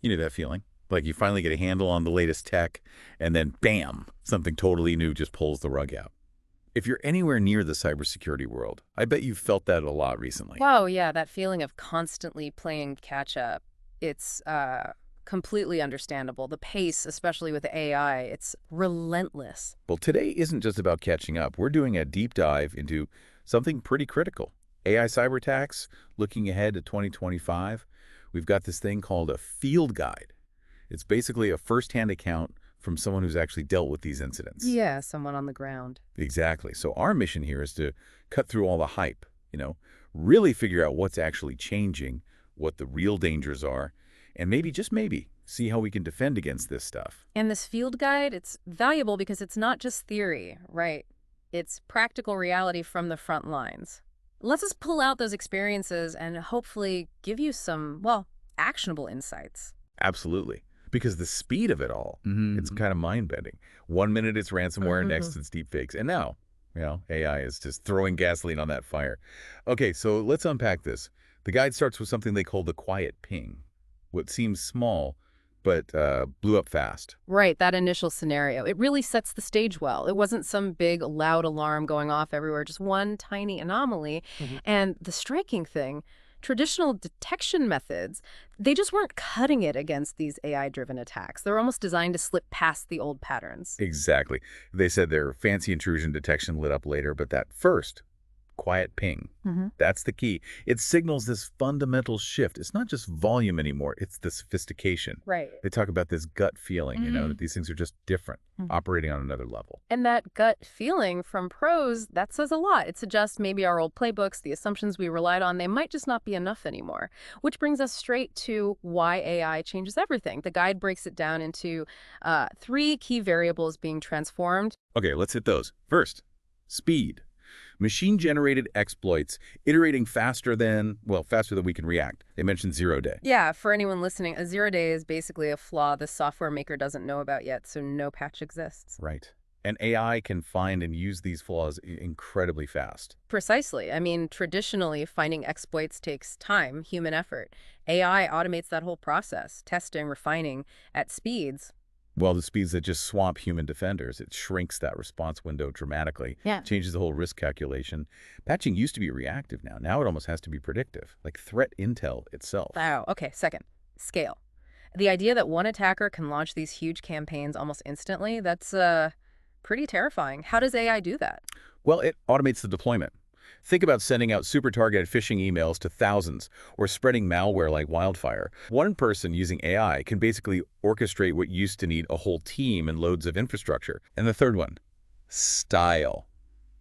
You know that feeling? Like you finally get a handle on the latest tech, and then bam, something totally new just pulls the rug out. If you're anywhere near the cybersecurity world, I bet you've felt that a lot recently. Wow, yeah, that feeling of constantly playing catch up. It's completely understandable. The pace, especially with AI, it's relentless. Well, today isn't just about catching up. We're doing a deep dive into something pretty critical. AI cyberattacks, looking ahead to 2025. We've got this thing called a field guide. It's basically a first-hand account from someone who's actually dealt with these incidents. Yeah, someone on the ground. Exactly. So our mission here is to cut through all the hype, really figure out what's actually changing, what the real dangers are, and maybe, just maybe, see how we can defend against this stuff. And this field guide, it's valuable because it's not just theory, right? It's practical reality from the front lines. Let's just pull out those experiences and hopefully give you some, well, actionable insights. Absolutely. Because the speed of it all, it's kind of mind-bending. 1 minute it's ransomware, next it's deepfakes. And now, AI is just throwing gasoline on that fire. Okay, so let's unpack this. The guide starts with something they call the quiet ping. What seems small, but blew up fast. Right, that initial scenario. It really sets the stage well. It wasn't some big, loud alarm going off everywhere, just one tiny anomaly. And the striking thing, traditional detection methods, they just weren't cutting it against these AI-driven attacks. They're almost designed to slip past the old patterns. Exactly. They said their fancy intrusion detection lit up later, but that first quiet ping, that's the key. It signals this fundamental shift. It's not just volume anymore, it's the sophistication. Right. They talk about this gut feeling, that these things are just different, operating on another level. And that gut feeling from pros, that says a lot. It suggests maybe our old playbooks, the assumptions we relied on, they might just not be enough anymore. Which brings us straight to why AI changes everything. The guide breaks it down into 3 key variables being transformed. Okay, let's hit those. First, speed. Machine-generated exploits, iterating faster than we can react. They mentioned 0-day. Yeah, for anyone listening, a 0-day is basically a flaw the software maker doesn't know about yet, so no patch exists. Right. And AI can find and use these flaws incredibly fast. Precisely. I mean, traditionally, finding exploits takes time, human effort. AI automates that whole process, testing, refining, at speeds. Well, the speeds that just swamp human defenders, it shrinks that response window dramatically, changes the whole risk calculation. Patching used to be reactive now. Now it almost has to be predictive, like threat intel itself. Wow. Okay, second, scale. The idea that one attacker can launch these huge campaigns almost instantly, that's pretty terrifying. How does AI do that? Well, it automates the deployment. Think about sending out super-targeted phishing emails to thousands or spreading malware like wildfire. One person using AI can basically orchestrate what used to need a whole team and loads of infrastructure. And the third one, style.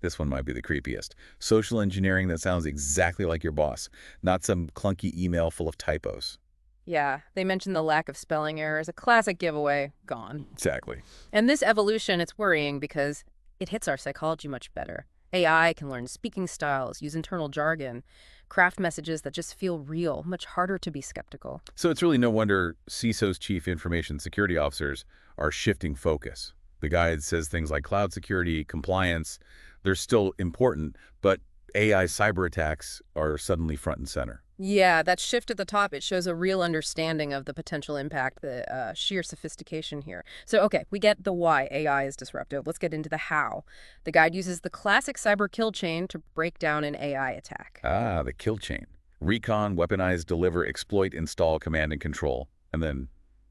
This one might be the creepiest. Social engineering that sounds exactly like your boss, not some clunky email full of typos. Yeah, they mentioned the lack of spelling errors, a classic giveaway, gone. Exactly. And this evolution, it's worrying because it hits our psychology much better. AI can learn speaking styles, use internal jargon, craft messages that just feel real, much harder to be skeptical. So it's really no wonder CISO's chief information security officers are shifting focus. The guide says things like cloud security, compliance, they're still important, but AI cyber attacks are suddenly front and center. Yeah, that shift at the top, it shows a real understanding of the potential impact, the sheer sophistication here. So, okay, we get the why AI is disruptive. Let's get into the how. The guide uses the classic cyber kill chain to break down an AI attack. Ah, the kill chain. Recon, weaponize, deliver, exploit, install, command, and control. And then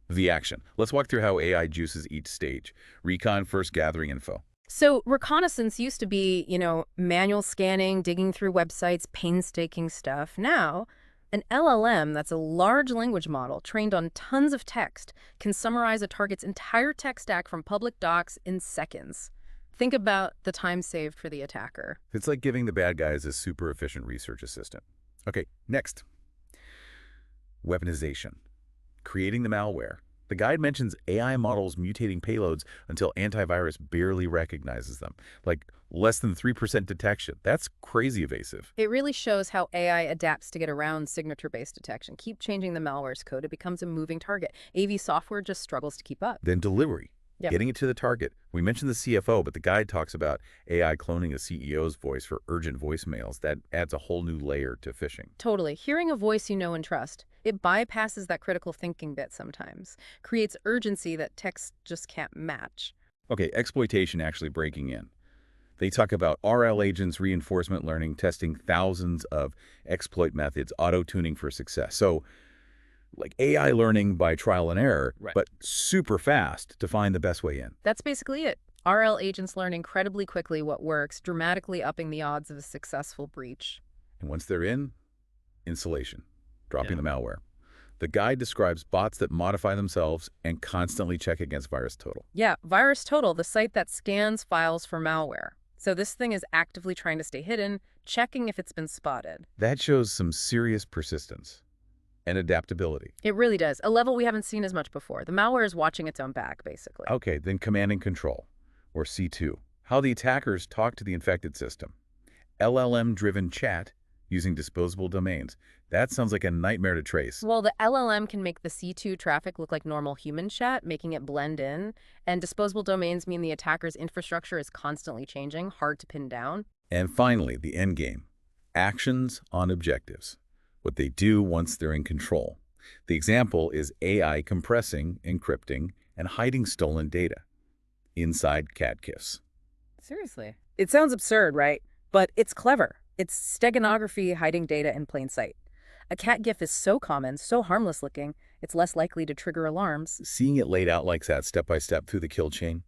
the action. Let's walk through how AI juices each stage. Recon, first gathering info. So reconnaissance used to be, manual scanning, digging through websites, painstaking stuff. Now, an LLM, that's a large language model trained on tons of text, can summarize a target's entire tech stack from public docs in seconds. Think about the time saved for the attacker. It's like giving the bad guys a super efficient research assistant. Okay, next. Weaponization. Creating the malware. The guide mentions AI models mutating payloads until antivirus barely recognizes them, like less than 3% detection. That's crazy evasive. It really shows how AI adapts to get around signature-based detection. Keep changing the malware's code, it becomes a moving target. AV software just struggles to keep up. Then delivery. Yep. getting it to the target. We mentioned the CFO, but the guide talks about AI cloning a CEO's voice for urgent voicemails. That adds a whole new layer to phishing. Totally. Hearing a voice you know and trust, it bypasses that critical thinking bit sometimes, creates urgency that text just can't match. Okay, exploitation actually breaking in. They talk about RL agents, reinforcement learning, testing thousands of exploit methods, auto-tuning for success. So, like AI learning by trial and error, Right. but super fast to find the best way in. That's basically it. RL agents learn incredibly quickly what works, dramatically upping the odds of a successful breach. And once they're in, installation, dropping Yeah. the malware. The guide describes bots that modify themselves and constantly check against VirusTotal. Yeah, VirusTotal, the site that scans files for malware. So this thing is actively trying to stay hidden, checking if it's been spotted. That shows some serious persistence and adaptability. It really does. A level we haven't seen as much before. The malware is watching its own back, basically. Okay, then command and control, or C2. How the attackers talk to the infected system. LLM-driven chat using disposable domains. That sounds like a nightmare to trace. Well, the LLM can make the C2 traffic look like normal human chat, making it blend in. And disposable domains mean the attacker's infrastructure is constantly changing, hard to pin down. And finally, the end game. Actions on objectives. What they do once they're in control. The example is AI compressing, encrypting, and hiding stolen data inside cat GIFs. Seriously. It sounds absurd, right? But it's clever. It's steganography hiding data in plain sight. A cat GIF is so common, so harmless looking, it's less likely to trigger alarms. Seeing it laid out like that step-by-step through the kill chain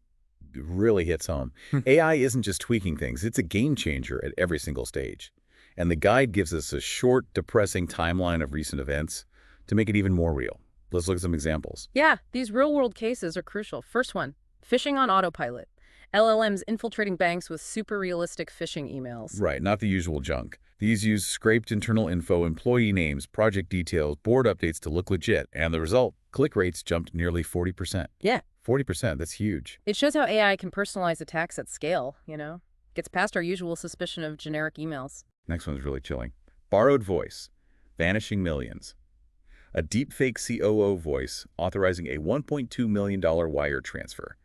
really hits home. AI isn't just tweaking things, it's a game changer at every single stage. And the guide gives us a short, depressing timeline of recent events to make it even more real. Let's look at some examples. Yeah, these real-world cases are crucial. First one, phishing on autopilot. LLMs infiltrating banks with super realistic phishing emails. Right, not the usual junk. These use scraped internal info, employee names, project details, board updates to look legit. And the result, click rates jumped nearly 40%. Yeah. 40%, that's huge. It shows how AI can personalize attacks at scale, Gets past our usual suspicion of generic emails. Next one's really chilling. Borrowed voice, vanishing millions. A deepfake COO voice authorizing a $1.2 million wire transfer.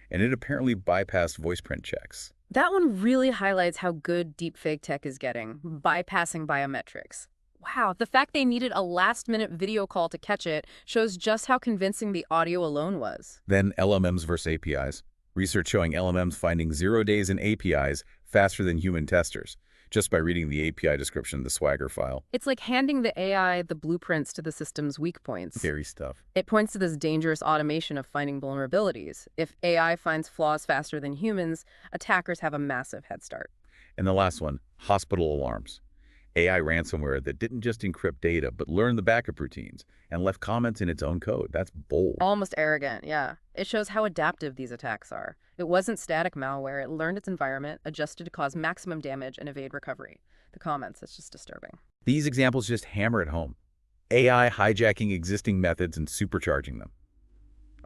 And it apparently bypassed voice print checks. That one really highlights how good deepfake tech is getting, bypassing biometrics. Wow, the fact they needed a last-minute video call to catch it shows just how convincing the audio alone was. Then LLMs versus APIs. Research showing LLMs finding 0 days in APIs faster than human testers, just by reading the API description of the Swagger file. It's like handing the AI the blueprints to the system's weak points. Scary stuff. It points to this dangerous automation of finding vulnerabilities. If AI finds flaws faster than humans, attackers have a massive head start. And the last one, hospital alarms. AI ransomware that didn't just encrypt data, but learned the backup routines and left comments in its own code. That's bold. Almost arrogant, yeah. It shows how adaptive these attacks are. It wasn't static malware. It learned its environment, adjusted to cause maximum damage and evade recovery. The comments, it's just disturbing. These examples just hammer it home. AI hijacking existing methods and supercharging them.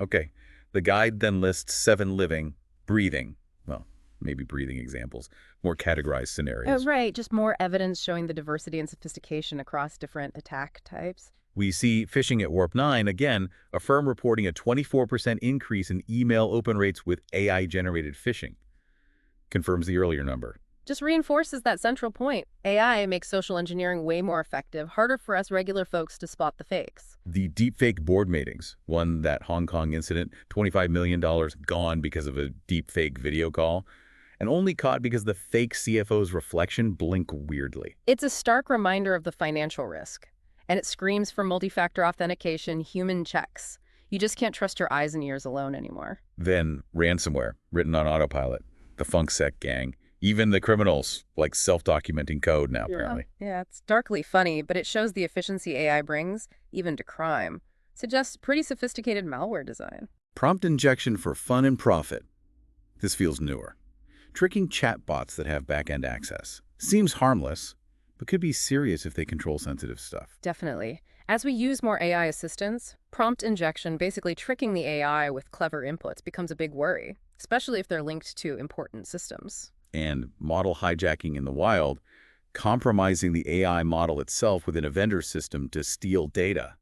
Okay, the guide then lists 7 living, breathing, well, maybe breathing examples, more categorized scenarios. Right, just more evidence showing the diversity and sophistication across different attack types. We see phishing at Warp 9, again, a firm reporting a 24% increase in email open rates with AI-generated phishing. Confirms the earlier number. Just reinforces that central point. AI makes social engineering way more effective, harder for us regular folks to spot the fakes. The deepfake board meetings, one that Hong Kong incident, $25 million gone because of a deepfake video call, and only caught because the fake CFO's reflection blinked weirdly. It's a stark reminder of the financial risk. And it screams for multi-factor authentication, human checks. You just can't trust your eyes and ears alone anymore. Then ransomware, written on autopilot, the FunkSec gang, even the criminals, like self-documenting code now, apparently. Yeah, it's darkly funny, but it shows the efficiency AI brings, even to crime. Suggests pretty sophisticated malware design. Prompt injection for fun and profit. This feels newer. Tricking chatbots that have back-end access. Seems harmless, but could be serious if they control sensitive stuff. Definitely. As we use more AI assistants, prompt injection, basically tricking the AI with clever inputs, becomes a big worry, especially if they're linked to important systems. And model hijacking in the wild, compromising the AI model itself within a vendor system to steal data.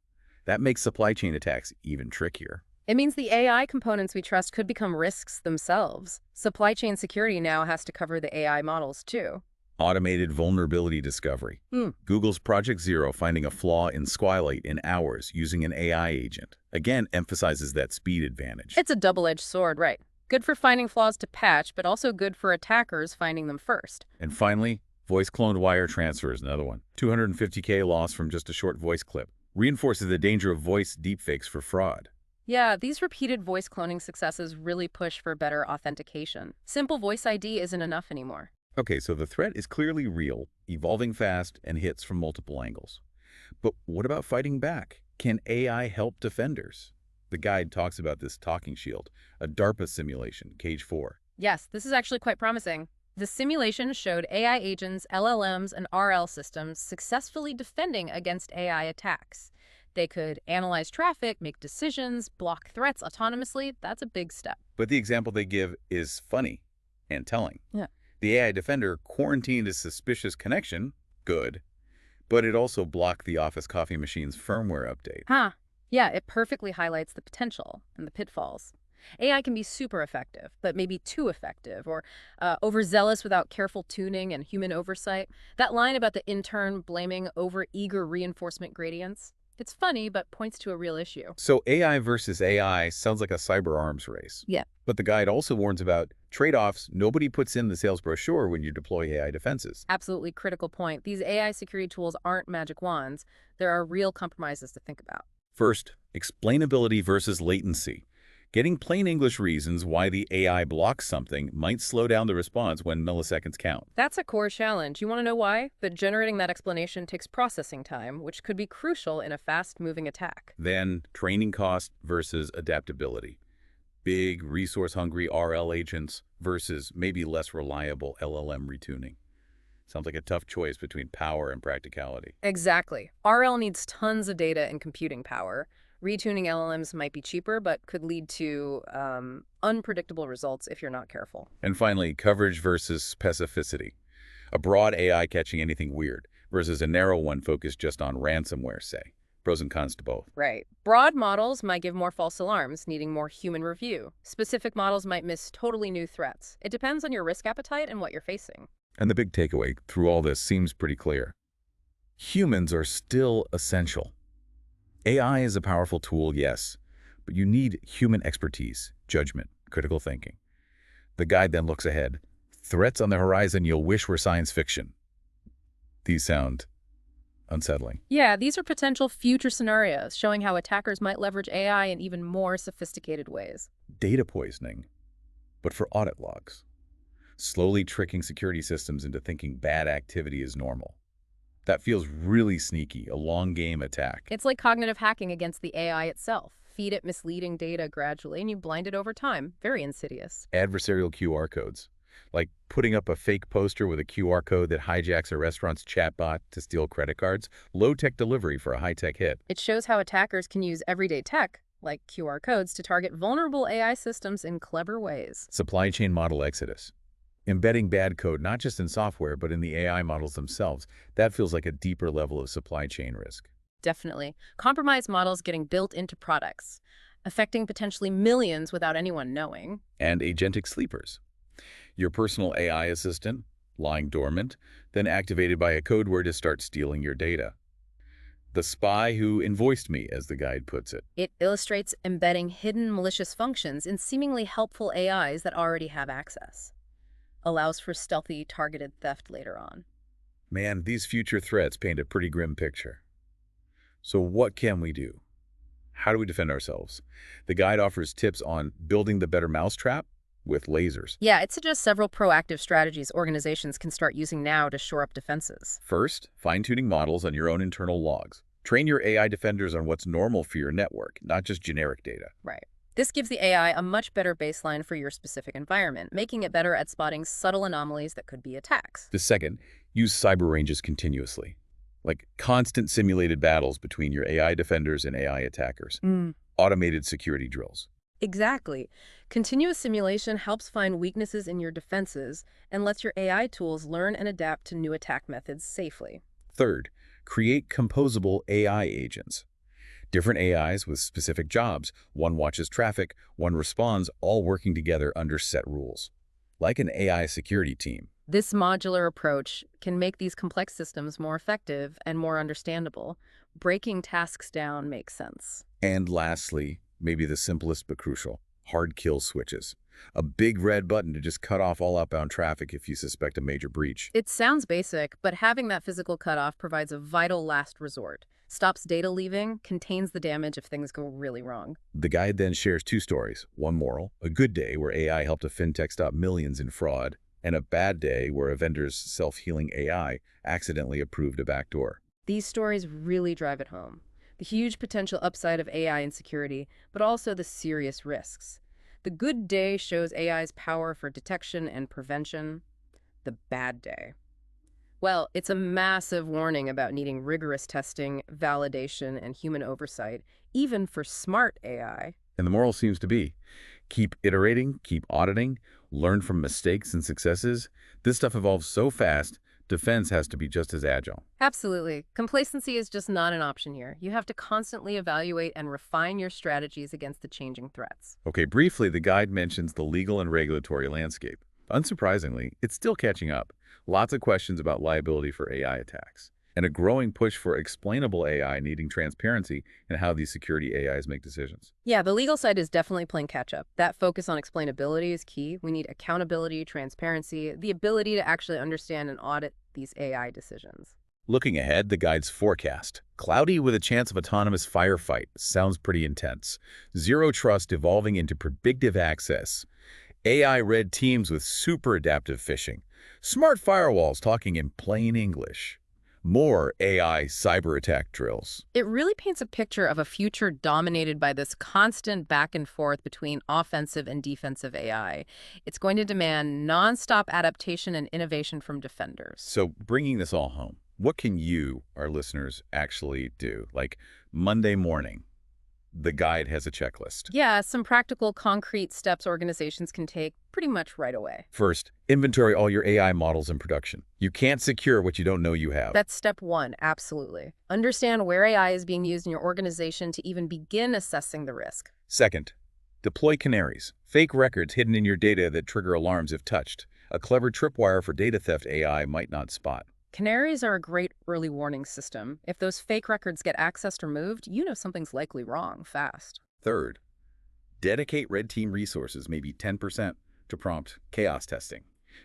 That makes supply chain attacks even trickier. It means the AI components we trust could become risks themselves. Supply chain security now has to cover the AI models, too. Automated vulnerability discovery. Hmm. Google's Project Zero finding a flaw in Squalite in hours using an AI agent. Again, emphasizes that speed advantage. It's a double-edged sword, right? Good for finding flaws to patch, but also good for attackers finding them first. And finally, voice-cloned wire transfer is another one. 250K loss from just a short voice clip. Reinforces the danger of voice deepfakes for fraud. Yeah, these repeated voice cloning successes really push for better authentication. Simple voice ID isn't enough anymore. Okay, so the threat is clearly real, evolving fast, and hits from multiple angles. But what about fighting back? Can AI help defenders? The guide talks about this talking shield, a DARPA simulation, Cage 4. Yes, this is actually quite promising. The simulation showed AI agents, LLMs, and RL systems successfully defending against AI attacks. They could analyze traffic, make decisions, block threats autonomously. That's a big step. But the example they give is funny and telling. Yeah. The AI defender quarantined a suspicious connection, good, but it also blocked the Office coffee machine's firmware update. Huh. Yeah, it perfectly highlights the potential and the pitfalls. AI can be super effective, but maybe too effective, or overzealous without careful tuning and human oversight. That line about the intern blaming over-eager reinforcement gradients, it's funny, but points to a real issue. So AI versus AI sounds like a cyber arms race. Yeah. But the guide also warns about trade-offs nobody puts in the sales brochure when you deploy AI defenses. Absolutely critical point. These AI security tools aren't magic wands. There are real compromises to think about. First, explainability versus latency. Getting plain English reasons why the AI blocks something might slow down the response when milliseconds count. That's a core challenge. You want to know why? But generating that explanation takes processing time, which could be crucial in a fast-moving attack. Then, training cost versus adaptability. Big, resource-hungry RL agents versus maybe less reliable LLM retuning. Sounds like a tough choice between power and practicality. Exactly. RL needs tons of data and computing power. Retuning LLMs might be cheaper, but could lead to unpredictable results if you're not careful. And finally, coverage versus specificity. A broad AI catching anything weird versus a narrow one focused just on ransomware, say. Pros and cons to both. Right. Broad models might give more false alarms, needing more human review. Specific models might miss totally new threats. It depends on your risk appetite and what you're facing. And the big takeaway through all this seems pretty clear. Humans are still essential. AI is a powerful tool, yes, but you need human expertise, judgment, critical thinking. The guide then looks ahead. Threats on the horizon you'll wish were science fiction. These sound unsettling. Yeah, these are potential future scenarios showing how attackers might leverage AI in even more sophisticated ways. Data poisoning, but for audit logs. Slowly tricking security systems into thinking bad activity is normal. That feels really sneaky, a long-game attack. It's like cognitive hacking against the AI itself. Feed it misleading data gradually, and you blind it over time. Very insidious. Adversarial QR codes, like putting up a fake poster with a QR code that hijacks a restaurant's chatbot to steal credit cards. Low-tech delivery for a high-tech hit. It shows how attackers can use everyday tech, like QR codes, to target vulnerable AI systems in clever ways. Supply chain model exodus. Embedding bad code not just in software, but in the AI models themselves. That feels like a deeper level of supply chain risk. Definitely. Compromised models getting built into products, affecting potentially millions without anyone knowing. And agentic sleepers. Your personal AI assistant, lying dormant, then activated by a code word to start stealing your data. The spy who invoiced me, as the guide puts it. It illustrates embedding hidden malicious functions in seemingly helpful AIs that already have access. Allows for stealthy, targeted theft later on. Man, these future threats paint a pretty grim picture. So what can we do? How do we defend ourselves? The guide offers tips on building the better mousetrap with lasers. Yeah, it suggests several proactive strategies organizations can start using now to shore up defenses. First, fine-tuning models on your own internal logs. Train your AI defenders on what's normal for your network, not just generic data. Right. This gives the AI a much better baseline for your specific environment, making it better at spotting subtle anomalies that could be attacks. The second, use cyber ranges continuously, like constant simulated battles between your AI defenders and AI attackers. Automated security drills. Exactly. Continuous simulation helps find weaknesses in your defenses and lets your AI tools learn and adapt to new attack methods safely. Third, create composable AI agents. Different AIs with specific jobs. One watches traffic, one responds, all working together under set rules. Like an AI security team. This modular approach can make these complex systems more effective and more understandable. Breaking tasks down makes sense. And lastly, maybe the simplest but crucial, hard kill switches. A big red button to just cut off all outbound traffic if you suspect a major breach. It sounds basic, but having that physical cutoff provides a vital last resort. Stops data leaving, contains the damage if things go really wrong. The guide then shares two stories. One moral, a good day where AI helped a fintech stop millions in fraud, and a bad day where a vendor's self-healing AI accidentally approved a backdoor. These stories really drive it home. The huge potential upside of AI in security, but also the serious risks. The good day shows AI's power for detection and prevention. The bad day, well, it's a massive warning about needing rigorous testing, validation, and human oversight, even for smart AI. And the moral seems to be, keep iterating, keep auditing, learn from mistakes and successes. This stuff evolves so fast, defense has to be just as agile. Absolutely. Complacency is just not an option here. You have to constantly evaluate and refine your strategies against the changing threats. Okay, briefly, the guide mentions the legal and regulatory landscape. Unsurprisingly, it's still catching up. Lots of questions about liability for AI attacks, and a growing push for explainable AI needing transparency in how these security AIs make decisions. Yeah, the legal side is definitely playing catch-up. That focus on explainability is key. We need accountability, transparency, the ability to actually understand and audit these AI decisions. Looking ahead, the guide's forecast. Cloudy with a chance of autonomous firefight. Sounds pretty intense. Zero trust evolving into predictive access. AI red teams with super adaptive phishing. Smart firewalls talking in plain English. More AI cyber attack drills. It really paints a picture of a future dominated by this constant back and forth between offensive and defensive AI. It's going to demand nonstop adaptation and innovation from defenders. So bringing this all home, what can you, our listeners, actually do? Like Monday morning, the guide has a checklist. Yeah, some practical, concrete steps organizations can take pretty much right away. First, inventory all your AI models in production. You can't secure what you don't know you have. That's step one, absolutely. Understand where AI is being used in your organization to even begin assessing the risk. Second, deploy canaries, fake records hidden in your data that trigger alarms if touched. A clever tripwire for data theft AI might not spot. Canaries are a great early warning system. If those fake records get accessed or moved, you know something's likely wrong fast. Third, dedicate red team resources, maybe 10%, to prompt chaos testing.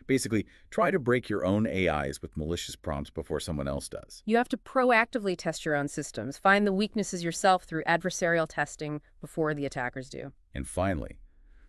Basically, try to break your own AIs with malicious prompts before someone else does. You have to proactively test your own systems. Find the weaknesses yourself through adversarial testing before the attackers do. And finally,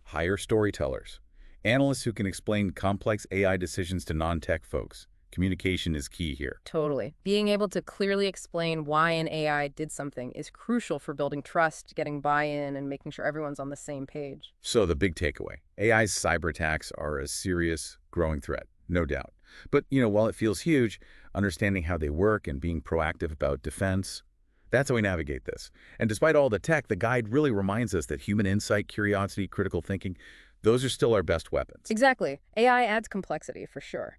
hire storytellers, analysts who can explain complex AI decisions to non-tech folks. Communication is key here. Totally. Being able to clearly explain why an AI did something is crucial for building trust, getting buy-in, and making sure everyone's on the same page. So the big takeaway, AI's cyber attacks are a serious, growing threat, no doubt. But, while it feels huge, understanding how they work and being proactive about defense, that's how we navigate this. And despite all the tech, the guide really reminds us that human insight, curiosity, critical thinking, those are still our best weapons. Exactly. AI adds complexity, for sure.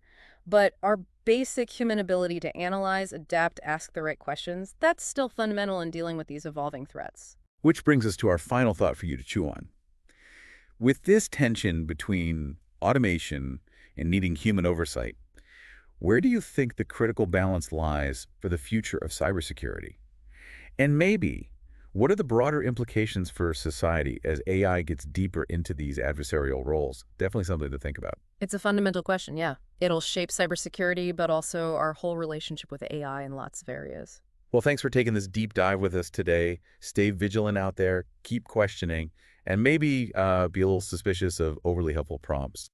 But our basic human ability to analyze, adapt, ask the right questions, that's still fundamental in dealing with these evolving threats. Which brings us to our final thought for you to chew on. With this tension between automation and needing human oversight, where do you think the critical balance lies for the future of cybersecurity? And maybe, what are the broader implications for society as AI gets deeper into these adversarial roles? Definitely something to think about. It's a fundamental question, yeah. It'll shape cybersecurity, but also our whole relationship with AI in lots of areas. Well, thanks for taking this deep dive with us today. Stay vigilant out there, keep questioning, and maybe be a little suspicious of overly helpful prompts.